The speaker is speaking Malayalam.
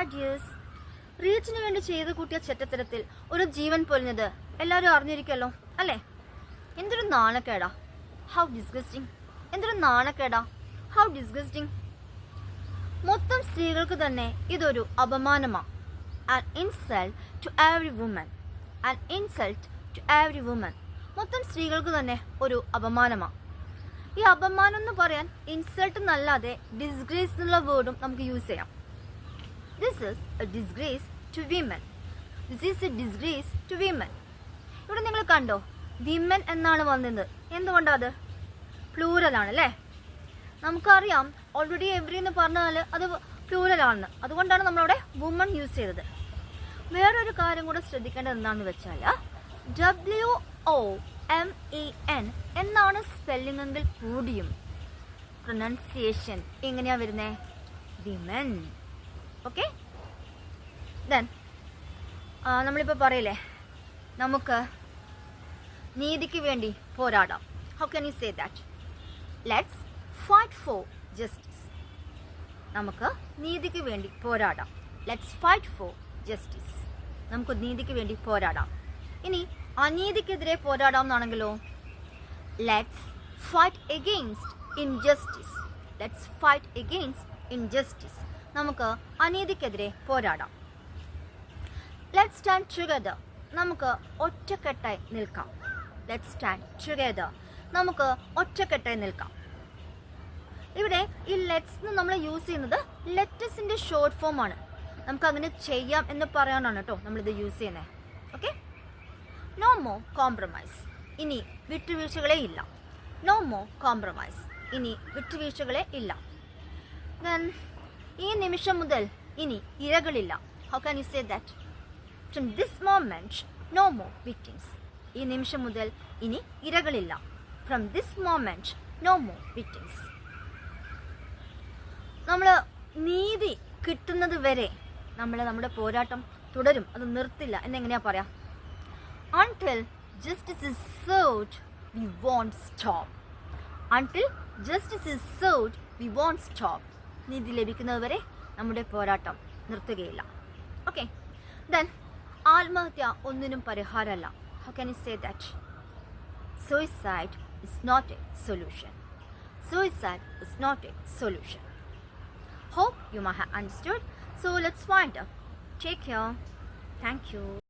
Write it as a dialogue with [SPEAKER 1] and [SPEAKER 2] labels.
[SPEAKER 1] ആഡിയസ്. റീച്ചിന് വേണ്ടി ചെയ്ത് കൂട്ടിയ ചെറ്റത്തരത്തിൽ ഒരു ജീവൻ പൊലിഞ്ഞത് എല്ലാവരും അറിഞ്ഞിരിക്കുമല്ലോ അല്ലേ? എന്തൊരു നാണക്കേടാ, ഹൗ ഡിസ്ഗസ്റ്റിംഗ്. എന്തൊരു നാണക്കേടാ, ഹൗ ഡിസ്ഗസ്റ്റിംഗ്. മൊത്തം സ്ത്രീകൾക്ക് തന്നെ ഇതൊരു അപമാനമാണ്. An insult to every woman. An insult to every woman. മൊത്തം സ്ത്രീകൾക്ക് തന്നെ ഒരു അപമാനമാണ്. ഈ അപമാനം എന്ന് പറയാൻ ഇൻസൾട്ട് എന്നല്ലാതെ ഡിസ്ഗ്രേസ് എന്നുള്ള വേർഡും നമുക്ക് യൂസ് ചെയ്യാം. This is a disgrace to women. This is a disgrace to women. ഇവിടെ നിങ്ങൾ കണ്ടോ, വിമൻ എന്നാണ് വന്നത്. എന്തുകൊണ്ടാണ് അത്? പ്ലൂറലാണ് അല്ലേ? നമുക്കറിയാം ഓൾറെഡി എവറി എന്ന് പറഞ്ഞാൽ അത് പ്ലൂറലാണെന്ന്. അതുകൊണ്ടാണ് നമ്മളവിടെ വുമൺ യൂസ് ചെയ്തത്. വേറൊരു കാര്യം കൂടെ ശ്രദ്ധിക്കേണ്ടത് എന്താണെന്ന് വെച്ചാൽ WOMEN എന്നാണ് സ്പെല്ലിംഗ് എങ്കിൽ കൂടിയും പ്രൊനൗൺസിയേഷൻ എങ്ങനെയാ വരുന്നത്? വിമൻ. ഓക്കെ, ദെൻ നമ്മളിപ്പോൾ പറയില്ലേ, നമുക്ക് നീതിക്ക് വേണ്ടി പോരാടാം. How can you say that? Let's fight for justice. നമുക്ക് നീതിക്ക് വേണ്ടി പോരാടാം. Let's fight for justice. നമുക്ക് നീതിക്ക് വേണ്ടി പോരാടാം. ഇനി അനീതിക്കെതിരെ പോരാടാം എന്നാണെങ്കിലോ, let's fight against injustice. Let's fight against injustice. നമുക്ക് അനീതിക്കെതിരെ പോരാടാം. Let's stand together. നമുക്ക് ഒറ്റക്കെട്ടായി നിൽക്കാം. Let's stand together. നമുക്ക് ഒറ്റക്കെട്ടായി നിൽക്കാം. ഇവിടെ ഈ ലെറ്റ്സ് നമ്മൾ യൂസ് ചെയ്യുന്നത് ലെറ്റസിൻ്റെ ഷോർട്ട് ഫോം ആണ്. നമുക്ക് അങ്ങനെ ചെയ്യാം എന്ന് പറയാനാണ് കേട്ടോ നമ്മളിത് യൂസ് ചെയ്യുന്നത്. Okay, no more compromise. ഇനി വിട്ടുവീഴ്ചകളെ ഇല്ല. No more compromise. ഇനി വിട്ടുവീഴ്ചകളെ ഇല്ല. ദെൻ ഈ നിമിഷം മുതൽ ഇനി ഇരകളില്ല. How can you say that? From this moment no more victims. ഈ നിമിഷം മുതൽ ഇനി ഇരകളില്ല. From this moment no more victims. നമ്മൾ നീതി കിട്ടുന്നത് വരെ നമ്മുടെ പോരാട്ടം തുടരും. അത് നിർത്തില്ല എന്നെങ്ങനെയാ പറയാ? Until justice is served, we won't stop. Until justice is served, we won't stop. നീതി ലഭിക്കുന്നതുവരെ നമ്മുടെ പോരാട്ടം നിർത്തുകയില്ല. ഓക്കെ, ദെൻ ആത്മഹത്യ ഒന്നിനും പരിഹാരമല്ല. How can you say that? Suicide is not a solution. Suicide is not a solution. Hope you might have understood. So let's find out. Take care. Thank you.